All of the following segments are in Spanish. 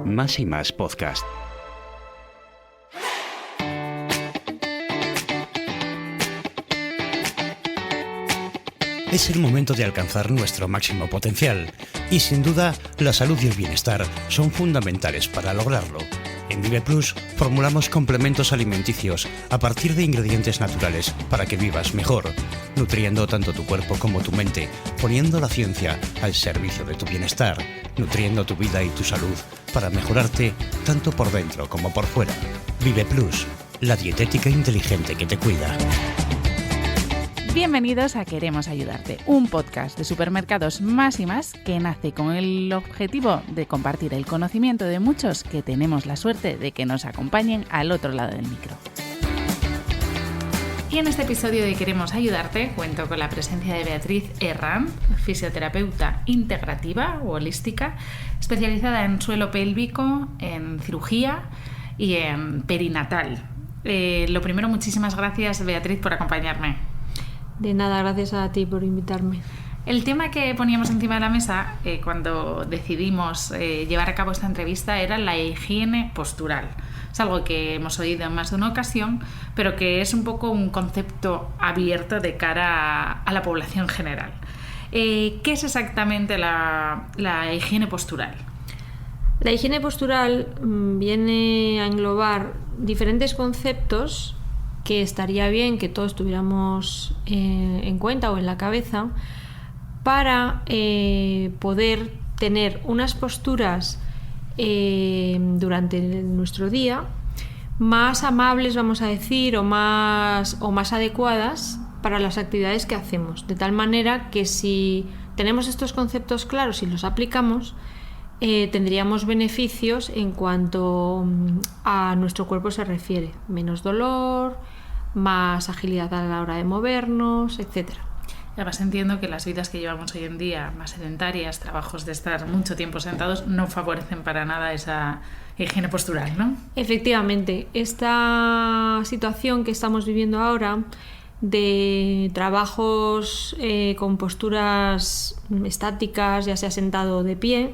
Más y Más Podcast. Es el momento de alcanzar nuestro máximo potencial y sin duda la salud y el bienestar son fundamentales para lograrlo. En Vive Plus formulamos complementos alimenticios a partir de ingredientes naturales para que vivas mejor, nutriendo tanto tu cuerpo como tu mente, poniendo la ciencia al servicio de tu bienestar, nutriendo tu vida y tu salud para mejorarte tanto por dentro como por fuera. Vive Plus, la dietética inteligente que te cuida. Bienvenidos a Queremos Ayudarte, un podcast de Supermercados Más y Más que nace con el objetivo de compartir el conocimiento de muchos que tenemos la suerte de que nos acompañen al otro lado del micro. Y en este episodio de Queremos Ayudarte cuento con la presencia de Beatriz Herrán, fisioterapeuta integrativa o holística, especializada en suelo pélvico, en cirugía y en perinatal. Lo primero, muchísimas gracias, Beatriz, por acompañarme. De nada, gracias a ti por invitarme. El tema que poníamos encima de la mesa cuando decidimos llevar a cabo esta entrevista era la higiene postural. Es algo que hemos oído en más de una ocasión, pero que es un poco un concepto abierto de cara a la población general. ¿Qué es exactamente la higiene postural? La higiene postural viene a englobar diferentes conceptos que estaría bien que todos tuviéramos en cuenta o en la cabeza para poder tener unas posturas durante nuestro día más amables, vamos a decir, o más adecuadas para las actividades que hacemos, de tal manera que si tenemos estos conceptos claros y los aplicamos, tendríamos beneficios en cuanto a nuestro cuerpo se refiere, menos dolor, más agilidad a la hora de movernos, etcétera. Además entiendo que las vidas que llevamos hoy en día, más sedentarias, trabajos de estar mucho tiempo sentados, no favorecen para nada esa higiene postural, ¿no? Efectivamente, esta situación que estamos viviendo ahora de trabajos con posturas estáticas, ya sea sentado o de pie,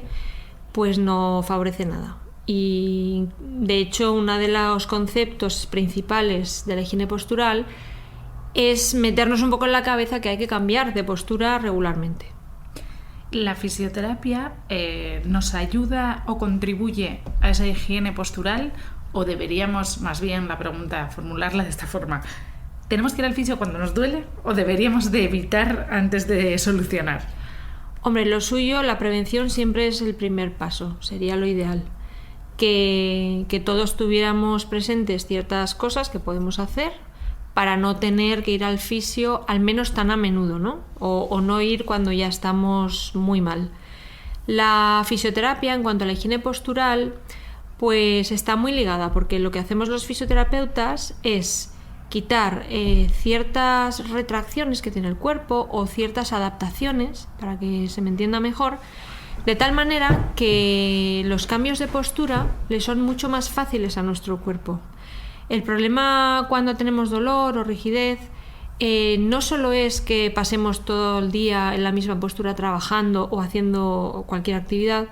pues no favorece nada. Y de hecho uno de los conceptos principales de la higiene postural es meternos un poco en la cabeza que hay que cambiar de postura regularmente. ¿La fisioterapia nos ayuda o contribuye a esa higiene postural o deberíamos, más bien la pregunta, formularla de esta forma? ¿Tenemos que ir al fisio cuando nos duele o deberíamos de evitar antes de solucionar? Hombre, lo suyo, la prevención siempre es el primer paso, sería lo ideal. Que todos tuviéramos presentes ciertas cosas que podemos hacer para no tener que ir al fisio al menos tan a menudo, ¿no? O no ir cuando ya estamos muy mal. La fisioterapia, en cuanto a la higiene postural, pues está muy ligada, porque lo que hacemos los fisioterapeutas es quitar ciertas retracciones que tiene el cuerpo o ciertas adaptaciones, para que se me entienda mejor, de tal manera que los cambios de postura le son mucho más fáciles a nuestro cuerpo. El problema cuando tenemos dolor o rigidez no solo es que pasemos todo el día en la misma postura trabajando o haciendo cualquier actividad,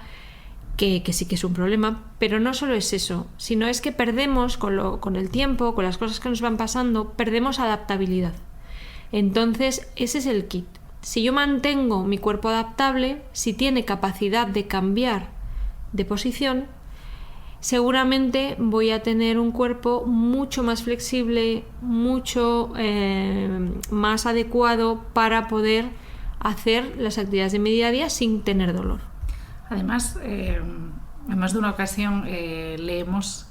que sí que es un problema, pero no solo es eso, sino es que perdemos con el tiempo, con las cosas que nos van pasando, perdemos adaptabilidad. Entonces ese es el kit. Si yo mantengo mi cuerpo adaptable, si tiene capacidad de cambiar de posición, seguramente voy a tener un cuerpo mucho más flexible, mucho más adecuado para poder hacer las actividades de mi día a día sin tener dolor. Además, en más de una ocasión leemos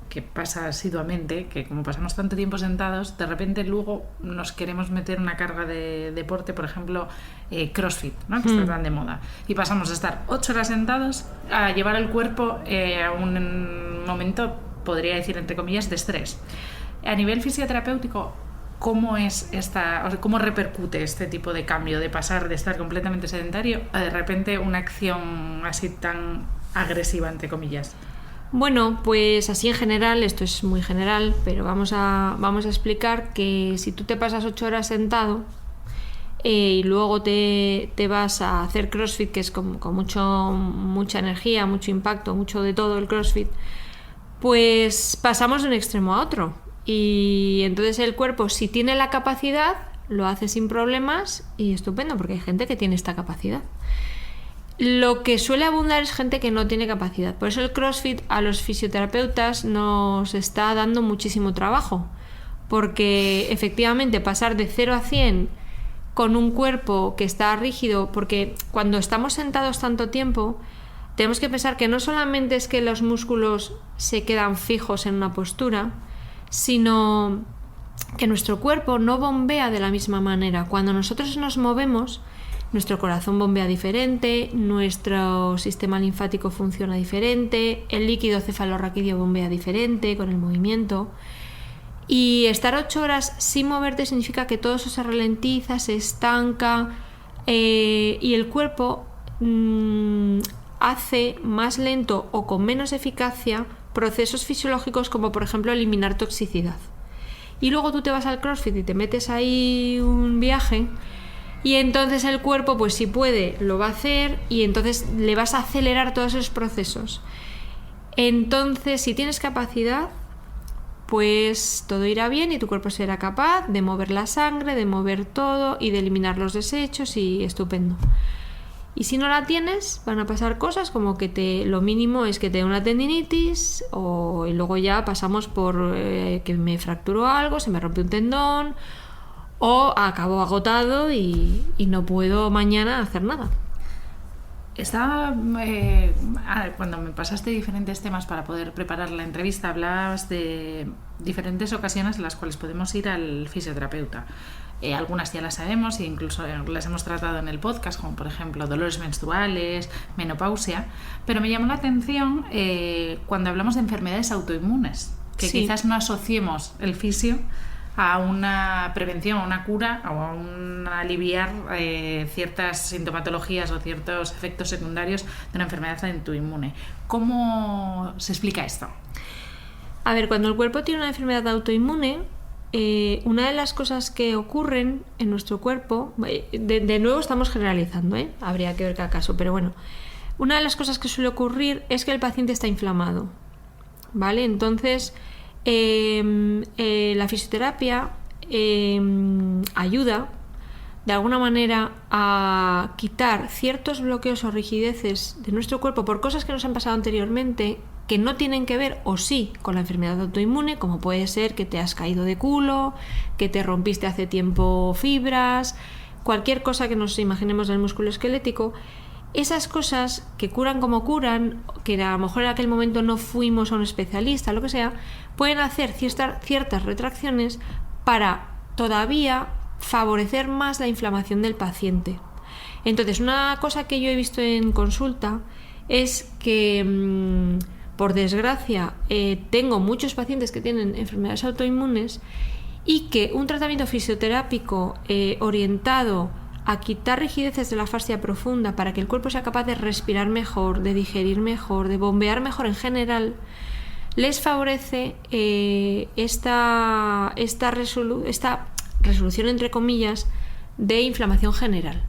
que pasa asiduamente, que como pasamos tanto tiempo sentados, de repente luego nos queremos meter una carga de deporte, por ejemplo, CrossFit, ¿no? Que está tan de moda. Y pasamos de estar 8 horas sentados a llevar el cuerpo a un momento, podría decir, entre comillas, de estrés. A nivel fisioterapéutico, ¿cómo repercute este tipo de cambio, de pasar de estar completamente sedentario a de repente una acción así tan agresiva, entre comillas? Bueno, pues así en general, esto es muy general, pero vamos a explicar que si tú te pasas 8 horas sentado, y luego te vas a hacer CrossFit, que es con mucha energía, mucho impacto, mucho de todo el CrossFit, pues pasamos de un extremo a otro. Y entonces el cuerpo, si tiene la capacidad, lo hace sin problemas y estupendo, porque hay gente que tiene esta capacidad. Lo que suele abundar es gente que no tiene capacidad. Por eso el CrossFit a los fisioterapeutas nos está dando muchísimo trabajo, porque efectivamente pasar de 0 a 100 con un cuerpo que está rígido, porque cuando estamos sentados tanto tiempo, tenemos que pensar que no solamente es que los músculos se quedan fijos en una postura, sino que nuestro cuerpo no bombea de la misma manera. Cuando nosotros nos movemos, nuestro corazón bombea diferente, nuestro sistema linfático funciona diferente, el líquido cefalorraquídeo bombea diferente con el movimiento. Y estar 8 horas sin moverte significa que todo eso se ralentiza, se estanca, y el cuerpo hace más lento o con menos eficacia procesos fisiológicos como por ejemplo eliminar toxicidad. Y luego tú te vas al CrossFit y te metes ahí un viaje y entonces el cuerpo, pues si puede, lo va a hacer y entonces le vas a acelerar todos esos procesos. Entonces, si tienes capacidad, pues todo irá bien y tu cuerpo será capaz de mover la sangre, de mover todo y de eliminar los desechos y estupendo. Y si no la tienes, van a pasar cosas como que lo mínimo es que te dé una tendinitis y luego ya pasamos por que me fracturó algo, se me rompió un tendón o acabo agotado y no puedo mañana hacer nada. Cuando me pasaste diferentes temas para poder preparar la entrevista, hablabas de diferentes ocasiones en las cuales podemos ir al fisioterapeuta. Algunas ya las sabemos e incluso las hemos tratado en el podcast, como por ejemplo dolores menstruales, menopausia, pero me llamó la atención cuando hablamos de enfermedades autoinmunes, que sí, quizás no asociemos el fisio a una prevención, a una cura o a un aliviar ciertas sintomatologías o ciertos efectos secundarios de una enfermedad autoinmune. ¿Cómo se explica esto? A ver, cuando el cuerpo tiene una enfermedad autoinmune, una de las cosas que ocurren en nuestro cuerpo, de nuevo estamos generalizando, habría que ver cada caso, pero bueno, una de las cosas que suele ocurrir es que el paciente está inflamado, ¿vale? Entonces, la fisioterapia ayuda de alguna manera a quitar ciertos bloqueos o rigideces de nuestro cuerpo por cosas que nos han pasado anteriormente, que no tienen que ver o sí con la enfermedad autoinmune, como puede ser que te has caído de culo, que te rompiste hace tiempo fibras, cualquier cosa que nos imaginemos del músculo esquelético. Esas cosas que curan como curan, que a lo mejor en aquel momento no fuimos a un especialista, lo que sea, pueden hacer ciertas retracciones para todavía favorecer más la inflamación del paciente. Entonces, una cosa que yo he visto en consulta es que, por desgracia, tengo muchos pacientes que tienen enfermedades autoinmunes y que un tratamiento fisioterápico orientado a quitar rigideces de la fascia profunda para que el cuerpo sea capaz de respirar mejor, de digerir mejor, de bombear mejor en general, les favorece esta resolución, entre comillas, de inflamación general.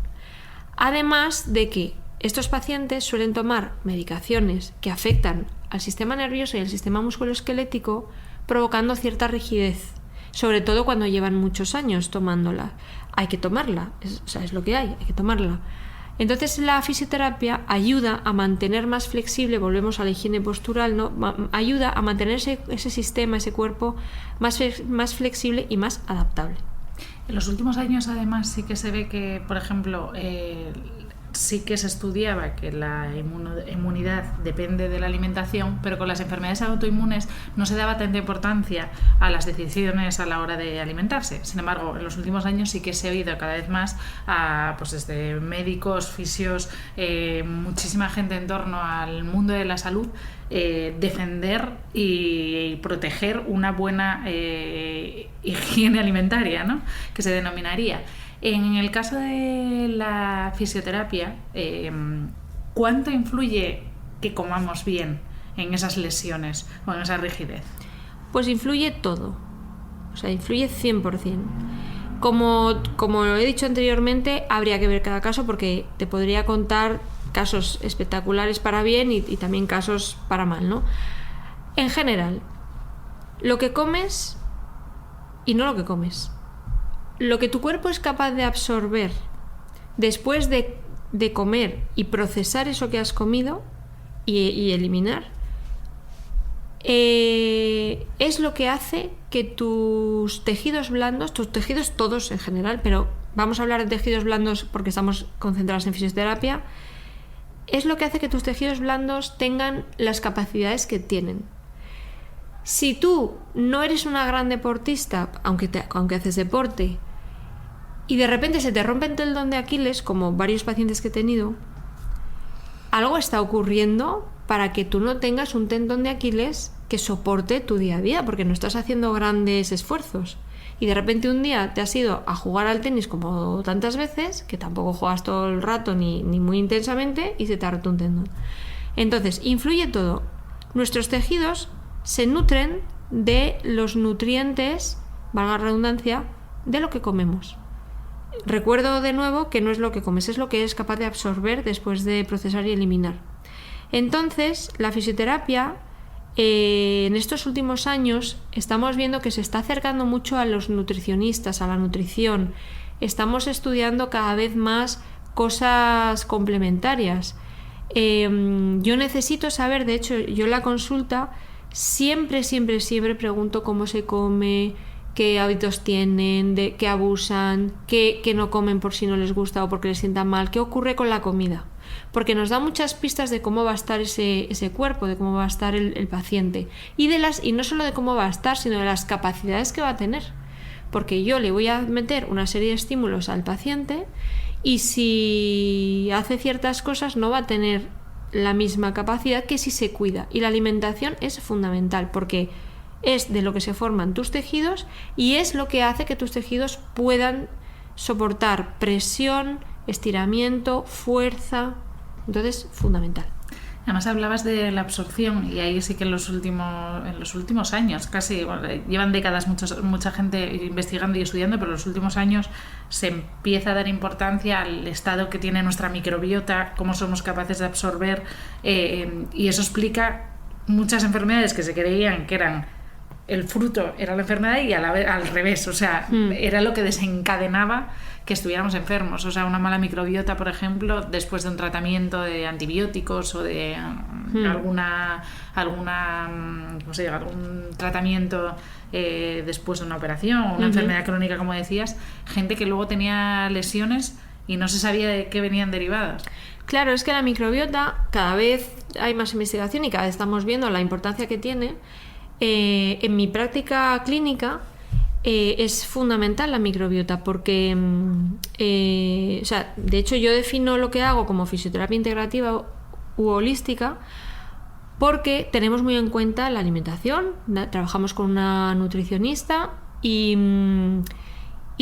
Además de que estos pacientes suelen tomar medicaciones que afectan al sistema nervioso y al sistema musculoesquelético, provocando cierta rigidez, sobre todo cuando llevan muchos años tomándola. Hay que tomarla, es lo que hay que tomarla. Entonces la fisioterapia ayuda a mantener más flexible, volvemos a la higiene postural, ¿no? Ayuda a mantener ese sistema, ese cuerpo más flexible y más adaptable. En los últimos años, además, sí que se ve que, por ejemplo, sí que se estudiaba que la inmunidad depende de la alimentación, pero con las enfermedades autoinmunes no se daba tanta importancia a las decisiones a la hora de alimentarse. Sin embargo, en los últimos años sí que se ha oído cada vez más a, pues desde médicos, fisios, muchísima gente en torno al mundo de la salud, defender y proteger una buena higiene alimentaria, ¿no? Que se denominaría. En el caso de la fisioterapia, ¿cuánto influye que comamos bien en esas lesiones o en esa rigidez? Pues influye todo, o sea, influye 100%. Como he dicho anteriormente, habría que ver cada caso porque te podría contar casos espectaculares para bien y también casos para mal, ¿no? En general, lo que comes y no lo que comes. Lo que tu cuerpo es capaz de absorber después de comer y procesar eso que has comido y eliminar, es lo que hace que tus tejidos blandos, tus tejidos todos en general, pero vamos a hablar de tejidos blandos porque estamos concentrados en fisioterapia, es lo que hace que tus tejidos blandos tengan las capacidades que tienen. Si tú no eres una gran deportista, aunque haces deporte, y de repente se te rompe el tendón de Aquiles, como varios pacientes que he tenido, algo está ocurriendo para que tú no tengas un tendón de Aquiles que soporte tu día a día, porque no estás haciendo grandes esfuerzos. Y de repente un día te has ido a jugar al tenis como tantas veces, que tampoco juegas todo el rato ni muy intensamente, y se te ha roto un tendón. Entonces, influye todo. Nuestros tejidos se nutren de los nutrientes, valga la redundancia, de lo que comemos. Recuerdo de nuevo que no es lo que comes, es lo que es capaz de absorber después de procesar y eliminar. Entonces, la fisioterapia, en estos últimos años, estamos viendo que se está acercando mucho a los nutricionistas, a la nutrición. Estamos estudiando cada vez más cosas complementarias. Yo necesito saber, de hecho, yo en la consulta siempre pregunto cómo se come, qué hábitos tienen, de qué abusan, qué no comen por si no les gusta o porque les sienta mal, qué ocurre con la comida. Porque nos da muchas pistas de cómo va a estar ese cuerpo, de cómo va a estar el paciente. Y no solo de cómo va a estar, sino de las capacidades que va a tener. Porque yo le voy a meter una serie de estímulos al paciente y si hace ciertas cosas no va a tener la misma capacidad que si se cuida. Y la alimentación es fundamental porque es de lo que se forman tus tejidos y es lo que hace que tus tejidos puedan soportar presión, estiramiento, fuerza. Entonces, fundamental. Además hablabas de la absorción y ahí sí que en los últimos años, casi llevan décadas mucha gente investigando y estudiando, pero en los últimos años se empieza a dar importancia al estado que tiene nuestra microbiota, cómo somos capaces de absorber, y eso explica muchas enfermedades que se creían que eran el fruto, era la enfermedad y al revés, o sea, era lo que desencadenaba que estuviéramos enfermos. O sea, una mala microbiota, por ejemplo, después de un tratamiento de antibióticos o de algún tratamiento después de una operación o una enfermedad crónica, como decías, gente que luego tenía lesiones y no se sabía de qué venían derivadas. Claro, es que la microbiota cada vez hay más investigación y cada vez estamos viendo la importancia que tiene. En mi práctica clínica es fundamental la microbiota porque, de hecho yo defino lo que hago como fisioterapia integrativa u holística porque tenemos muy en cuenta la alimentación, trabajamos con una nutricionista y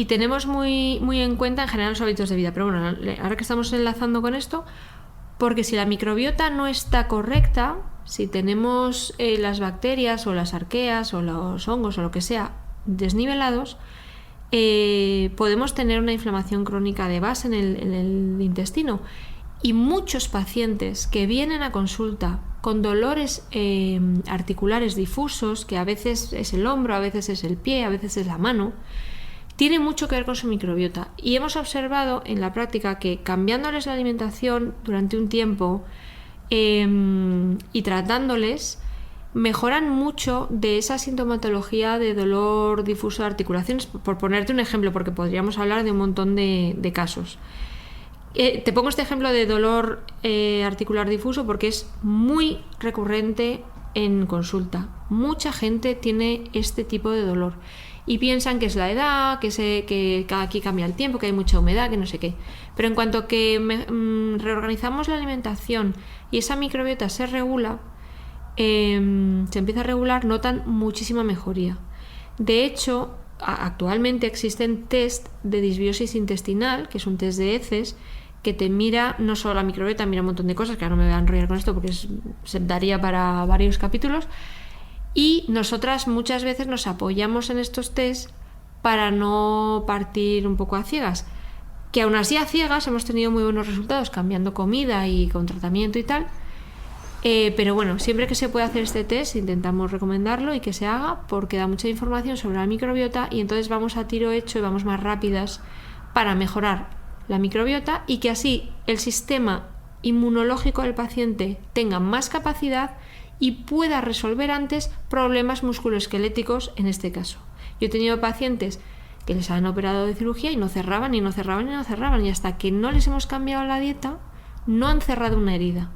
tenemos muy en cuenta en general los hábitos de vida. Pero bueno, ahora que estamos enlazando con esto, porque si la microbiota no está correcta, si tenemos las bacterias o las arqueas o los hongos o lo que sea desnivelados, podemos tener una inflamación crónica de base en el intestino. Y muchos pacientes que vienen a consulta con dolores articulares difusos, que a veces es el hombro, a veces es el pie, a veces es la mano, tiene mucho que ver con su microbiota. Y hemos observado en la práctica que cambiándoles la alimentación durante un tiempo y tratándoles, mejoran mucho de esa sintomatología de dolor difuso de articulaciones, por ponerte un ejemplo, porque podríamos hablar de un montón de casos. Te pongo este ejemplo de dolor articular difuso porque es muy recurrente en consulta. Mucha gente tiene este tipo de dolor y piensan que es la edad, que aquí cambia el tiempo, que hay mucha humedad, que no sé qué. Pero en cuanto que reorganizamos la alimentación y esa microbiota se regula, se empieza a regular, notan muchísima mejoría. De hecho, actualmente existen test de disbiosis intestinal, que es un test de heces, que te mira no solo la microbiota, mira un montón de cosas, que ahora no me voy a enrollar con esto porque se daría para varios capítulos. Y nosotras muchas veces nos apoyamos en estos test para no partir un poco a ciegas. Que aún así a ciegas hemos tenido muy buenos resultados cambiando comida y con tratamiento y tal. Pero bueno, siempre que se puede hacer este test intentamos recomendarlo y que se haga porque da mucha información sobre la microbiota y entonces vamos a tiro hecho y vamos más rápidas para mejorar la microbiota y que así el sistema inmunológico del paciente tenga más capacidad y pueda resolver antes problemas musculoesqueléticos en este caso. Yo he tenido pacientes que les han operado de cirugía y no cerraban y hasta que no les hemos cambiado la dieta no han cerrado una herida.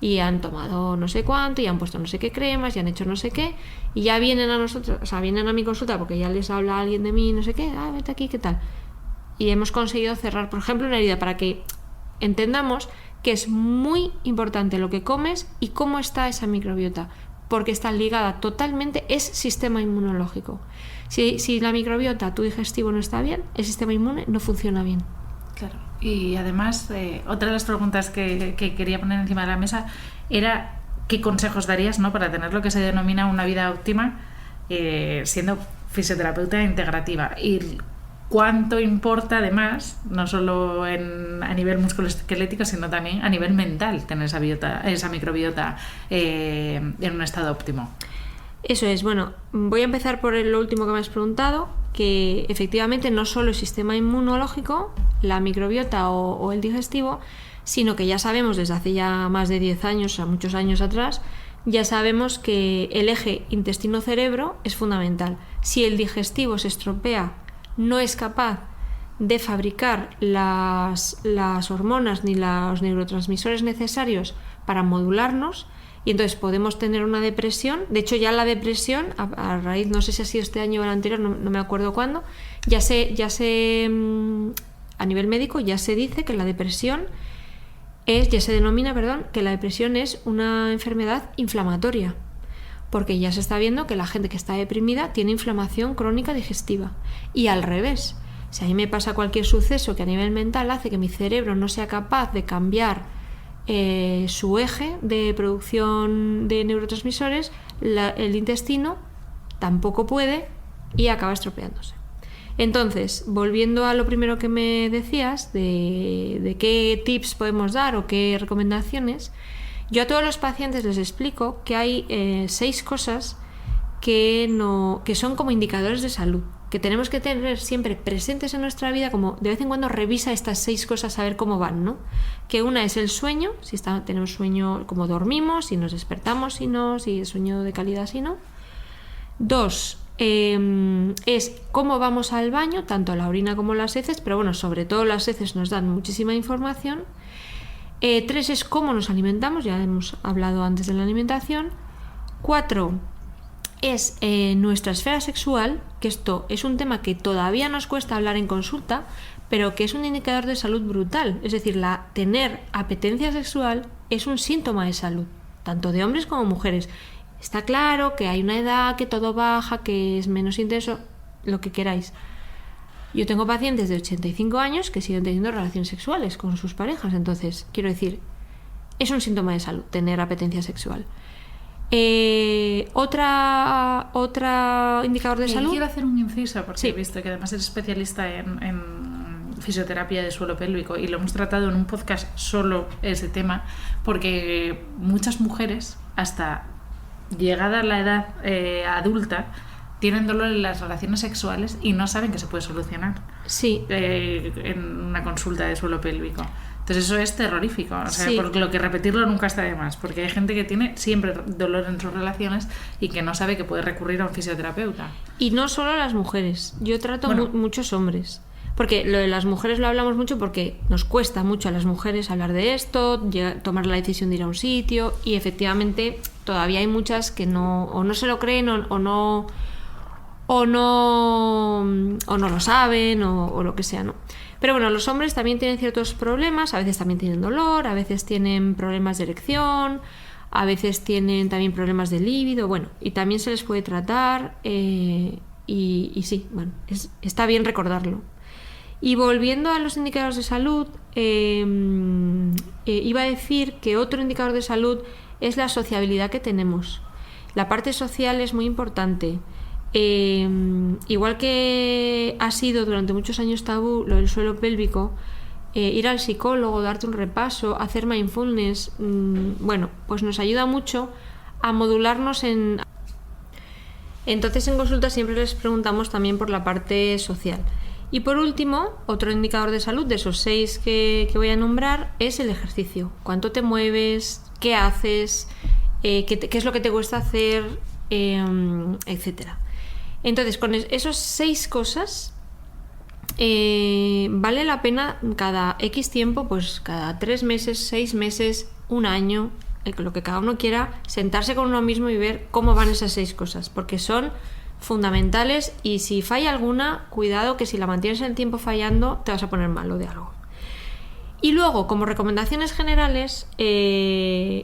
Y han tomado no sé cuánto, y han puesto no sé qué cremas, y han hecho no sé qué, y ya vienen a nosotros, o sea, vienen a mi consulta porque ya les habla alguien de mí, no sé qué, vete aquí, ¿qué tal? Y hemos conseguido cerrar, por ejemplo, una herida para que entendamos que es muy importante lo que comes y cómo está esa microbiota, porque está ligada totalmente, es sistema inmunológico. Si la microbiota, tu digestivo no está bien, el sistema inmune no funciona bien. Claro. Y además, otra de las preguntas que quería poner encima de la mesa era qué consejos darías, ¿no?, para tener lo que se denomina una vida óptima siendo fisioterapeuta integrativa. Y cuánto importa además, no solo a nivel musculoesquelético, sino también a nivel mental, tener esa microbiota en un estado óptimo. Eso es, bueno, voy a empezar por lo último que me has preguntado, que efectivamente no solo el sistema inmunológico, la microbiota o el digestivo, sino que ya sabemos desde hace ya más de 10 años, o sea, muchos años atrás, ya sabemos que el eje intestino-cerebro es fundamental. Si el digestivo se estropea, no es capaz de fabricar las hormonas ni los neurotransmisores necesarios para modularnos, y entonces podemos tener una depresión. De hecho, ya la depresión, a raíz, no sé si ha sido este año o el anterior, no me acuerdo cuándo, ya se a nivel médico ya se dice que la depresión ya se denomina, que la depresión es una enfermedad inflamatoria, porque ya se está viendo que la gente que está deprimida tiene inflamación crónica digestiva. Y al revés, si a mí me pasa cualquier suceso que a nivel mental hace que mi cerebro no sea capaz de cambiar su eje de producción de neurotransmisores, el intestino tampoco puede y acaba estropeándose. Entonces, volviendo a lo primero que me decías de qué tips podemos dar o qué recomendaciones, yo a todos los pacientes les explico que hay 6 cosas que son como indicadores de salud, que tenemos que tener siempre presentes en nuestra vida, como de vez en cuando revisa estas 6 cosas a ver cómo van, ¿no? Que una es el sueño, si tenemos sueño, cómo dormimos, si nos despertamos, si no, si es sueño de calidad, si no. 2 es cómo vamos al baño, tanto la orina como las heces, pero bueno, sobre todo las heces nos dan muchísima información. 3 es cómo nos alimentamos, ya hemos hablado antes de la alimentación. 4 es nuestra esfera sexual, que esto es un tema que todavía nos cuesta hablar en consulta, pero que es un indicador de salud brutal. Es decir, tener apetencia sexual es un síntoma de salud, tanto de hombres como mujeres. Está claro que hay una edad, que todo baja, que es menos intenso, lo que queráis. Yo tengo pacientes de 85 años que siguen teniendo relaciones sexuales con sus parejas, entonces, quiero decir, es un síntoma de salud tener apetencia sexual. Otra indicador de salud. Quiero hacer un inciso porque sí. He visto que además eres especialista en fisioterapia de suelo pélvico y lo hemos tratado en un podcast solo ese tema, porque muchas mujeres hasta llegada la edad adulta tienen dolor en las relaciones sexuales y no saben que se puede solucionar. Sí. En una consulta de suelo pélvico. Entonces eso es terrorífico, o sea, Sí. por lo que repetirlo nunca está de más, porque hay gente que tiene siempre dolor en sus relaciones y que no sabe que puede recurrir a un fisioterapeuta. Y no solo las mujeres, yo trato muchos hombres, porque lo de las mujeres lo hablamos mucho porque nos cuesta mucho a las mujeres hablar de esto, tomar la decisión de ir a un sitio, y efectivamente todavía hay muchas que no se lo creen o no lo saben o lo que sea, ¿no? Pero bueno, los hombres también tienen ciertos problemas, a veces también tienen dolor, a veces tienen problemas de erección, a veces tienen también problemas de líbido, bueno, y también se les puede tratar y sí, bueno, está bien recordarlo. Y volviendo a los indicadores de salud, iba a decir que otro indicador de salud es la sociabilidad que tenemos. La parte social es muy importante. igual que ha sido durante muchos años tabú lo del suelo pélvico, ir al psicólogo, darte un repaso, hacer mindfulness, bueno, pues nos ayuda mucho a modularnos Entonces en consulta siempre les preguntamos también por la parte social. Y por último, otro indicador de salud de esos 6 que voy a nombrar es el ejercicio. ¿Cuánto te mueves? ¿Qué haces? ¿Qué es lo que te cuesta hacer? Etcétera. Entonces, con esos 6 cosas, vale la pena cada X tiempo, pues cada 3 meses, 6 meses, un año, lo que cada uno quiera, sentarse con uno mismo y ver cómo van esas 6 cosas, porque son fundamentales, y si falla alguna, cuidado, que si la mantienes en el tiempo fallando, te vas a poner malo de algo. Y luego, como recomendaciones generales,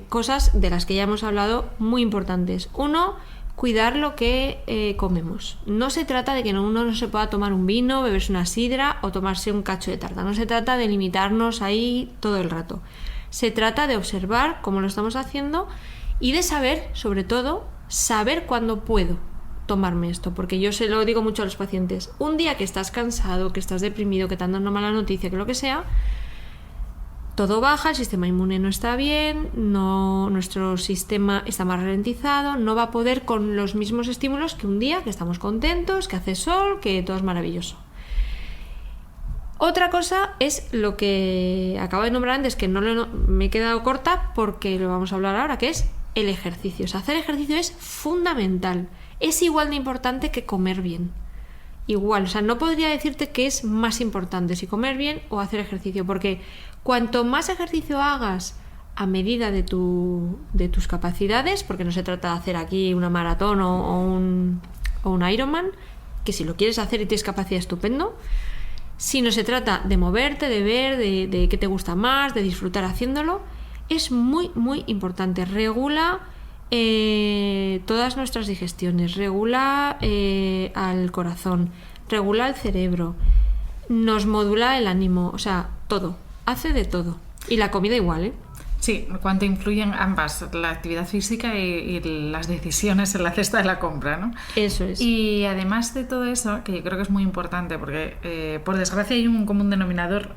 cosas de las que ya hemos hablado muy importantes. 1, cuidar lo que comemos. No se trata de que uno no se pueda tomar un vino, beberse una sidra o tomarse un cacho de tarta. No se trata de limitarnos ahí todo el rato. Se trata de observar cómo lo estamos haciendo y de saber, sobre todo, saber cuándo puedo tomarme esto, porque yo se lo digo mucho a los pacientes. Un día que estás cansado, que estás deprimido, que te han dado una mala noticia, que lo que sea, todo baja, el sistema inmune no está bien, nuestro sistema está más ralentizado, no va a poder con los mismos estímulos que un día que estamos contentos, que hace sol, que todo es maravilloso. Otra cosa es lo que acabo de nombrar antes, que me he quedado corta porque lo vamos a hablar ahora, que es el ejercicio. O sea, hacer ejercicio es fundamental. Es igual de importante que comer bien. Igual, o sea, no podría decirte que es más importante si comer bien o hacer ejercicio, porque cuanto más ejercicio hagas a medida de tus capacidades, porque no se trata de hacer aquí una maratón o un Ironman, que si lo quieres hacer y tienes capacidad, estupendo, sino se trata de moverte, de ver, de qué te gusta más, de disfrutar haciéndolo. Es muy, muy importante. Regula todas nuestras digestiones, regula al corazón, regula el cerebro, nos modula el ánimo, o sea, todo, hace de todo. Y la comida igual, ¿eh? Sí, cuánto influyen ambas, la actividad física y las decisiones en la cesta de la compra, ¿no? Eso es. Y además de todo eso, que yo creo que es muy importante, porque por desgracia hay un común denominador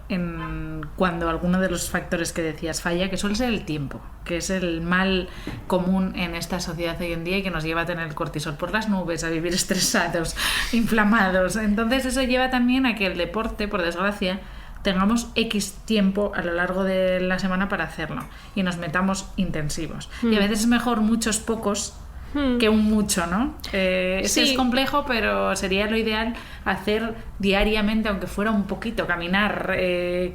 cuando alguno de los factores que decías falla, que suele ser el tiempo, que es el mal común en esta sociedad hoy en día y que nos lleva a tener el cortisol por las nubes, a vivir estresados, inflamados. Entonces eso lleva también a que el deporte, por desgracia, tengamos X tiempo a lo largo de la semana para hacerlo y nos metamos intensivos. Y a veces es mejor muchos pocos que un mucho, ¿no? Sí. Es complejo, pero sería lo ideal hacer diariamente, aunque fuera un poquito, caminar,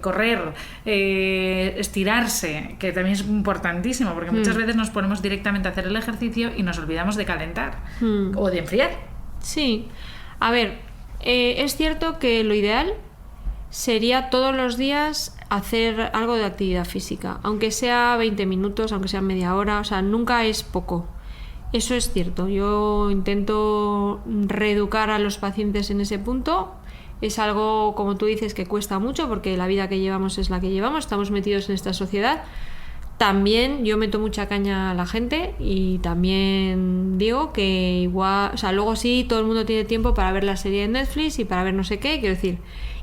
correr, estirarse, que también es importantísimo, porque muchas veces nos ponemos directamente a hacer el ejercicio y nos olvidamos de calentar o de enfriar. Sí, a ver, es cierto que lo ideal sería todos los días hacer algo de actividad física, aunque sea 20 minutos, aunque sea media hora, o sea, nunca es poco. Eso es cierto. Yo intento reeducar a los pacientes en ese punto. Es algo, como tú dices, que cuesta mucho porque la vida que llevamos es la que llevamos, estamos metidos en esta sociedad. También yo meto mucha caña a la gente y también digo que igual, o sea, luego sí, todo el mundo tiene tiempo para ver la serie de Netflix y para ver no sé qué, quiero decir.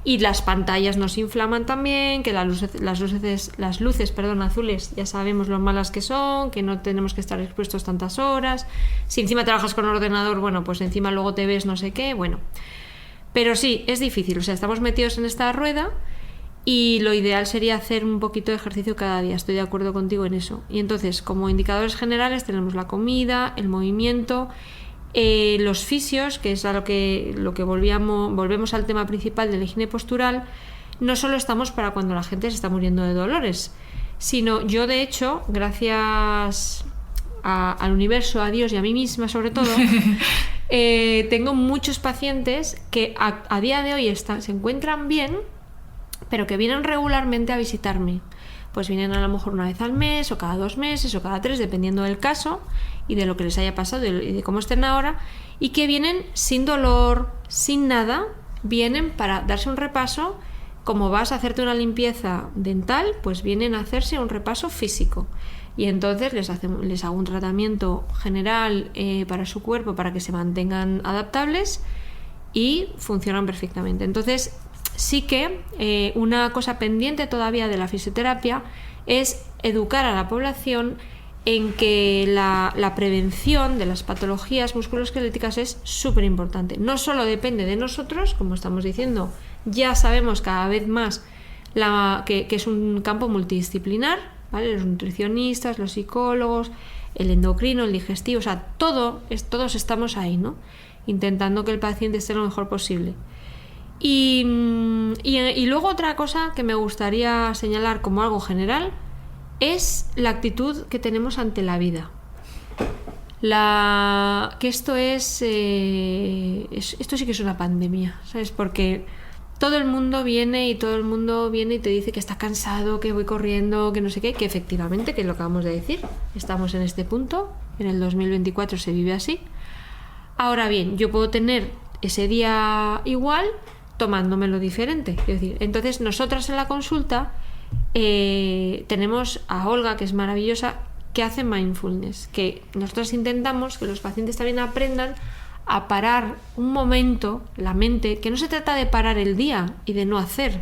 Y las pantallas nos inflaman también, que las luces azules ya sabemos lo malas que son, que no tenemos que estar expuestos tantas horas. Si encima trabajas con ordenador, bueno, pues encima luego te ves no sé qué, bueno. Pero sí, es difícil, o sea, estamos metidos en esta rueda y lo ideal sería hacer un poquito de ejercicio cada día, estoy de acuerdo contigo en eso. Y entonces, como indicadores generales tenemos la comida, el movimiento, los fisios, que es a lo que volvemos al tema principal de la higiene postural. No solo estamos para cuando la gente se está muriendo de dolores, sino yo de hecho, gracias al universo, a Dios y a mí misma sobre todo, tengo muchos pacientes que a día de hoy se encuentran bien, pero que vienen regularmente a visitarme. Pues vienen a lo mejor una vez al mes o cada 2 meses o cada 3, dependiendo del caso y de lo que les haya pasado y de cómo estén ahora, y que vienen sin dolor, sin nada, vienen para darse un repaso. Como vas a hacerte una limpieza dental, pues vienen a hacerse un repaso físico. Y entonces les hago un tratamiento general para su cuerpo para que se mantengan adaptables y funcionan perfectamente. Entonces sí que una cosa pendiente todavía de la fisioterapia es educar a la población en que la prevención de las patologías musculoesqueléticas es súper importante. No solo depende de nosotros, como estamos diciendo, ya sabemos cada vez más que es un campo multidisciplinar, ¿vale? Los nutricionistas, los psicólogos, el endocrino, el digestivo, o sea, todos estamos ahí, ¿no? Intentando que el paciente esté lo mejor posible. Y luego otra cosa que me gustaría señalar como algo general es la actitud que tenemos ante la vida. Que esto sí que es una pandemia, ¿sabes? Porque todo el mundo viene y te dice que está cansado, que voy corriendo, que no sé qué, que efectivamente, que es lo que acabamos de decir, estamos en este punto, en el 2024 se vive así. Ahora bien, yo puedo tener ese día igual tomándomelo diferente. Es decir, entonces nosotras en la consulta tenemos a Olga, que es maravillosa, que hace mindfulness, que nosotros intentamos que los pacientes también aprendan a parar un momento la mente, que no se trata de parar el día y de no hacer,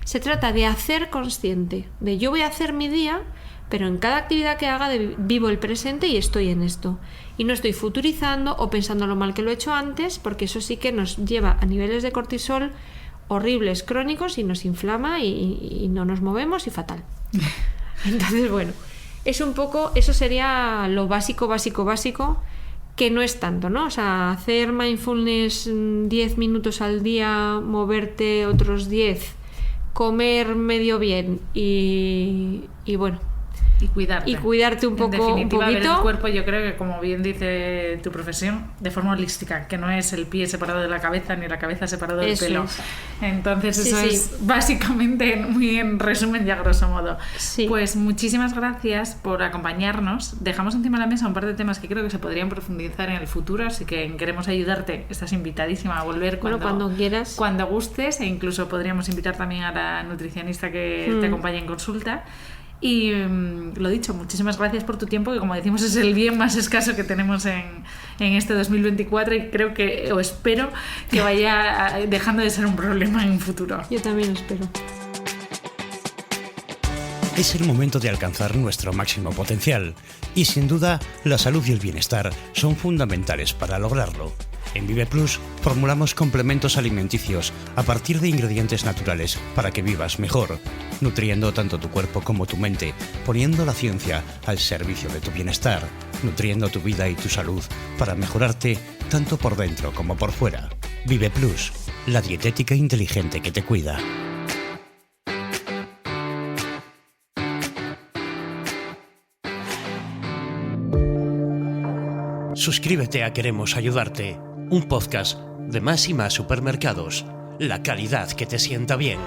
se trata de hacer consciente, de yo voy a hacer mi día, pero en cada actividad que haga vivo el presente y estoy en esto. Y no estoy futurizando o pensando lo mal que lo he hecho antes, porque eso sí que nos lleva a niveles de cortisol horribles, crónicos, y nos inflama y no nos movemos y fatal. Entonces, bueno, es un poco, eso sería lo básico, que no es tanto, ¿no? O sea, hacer mindfulness 10 minutos al día, moverte otros 10, comer medio bien y bueno. Y cuidarte un poco. En definitiva, un ver el poquito. cuerpo, yo creo que, como bien dice tu profesión, de forma holística, que no es el pie separado de la cabeza ni la cabeza separado del Eso pelo. es. Entonces Sí, eso sí. es básicamente, muy en resumen y a grosso modo. Sí. Pues muchísimas gracias por acompañarnos. Dejamos encima de la mesa un par de temas que creo que se podrían profundizar en el futuro, así que queremos ayudarte. Estás invitadísima a volver Cuando quieras. cuando gustes, e incluso podríamos invitar también a la nutricionista que te acompañe en consulta. Y lo dicho, muchísimas gracias por tu tiempo, que como decimos es el bien más escaso que tenemos en este 2024, y creo que, o espero, que vaya dejando de ser un problema en un futuro. Yo también lo espero. Es el momento de alcanzar nuestro máximo potencial y sin duda la salud y el bienestar son fundamentales para lograrlo. En Vive Plus formulamos complementos alimenticios a partir de ingredientes naturales para que vivas mejor, nutriendo tanto tu cuerpo como tu mente, poniendo la ciencia al servicio de tu bienestar, nutriendo tu vida y tu salud para mejorarte tanto por dentro como por fuera. Vive Plus, la dietética inteligente que te cuida. Suscríbete a Queremos Ayudarte, un podcast de Más y Más Supermercados. La calidad que te sienta bien.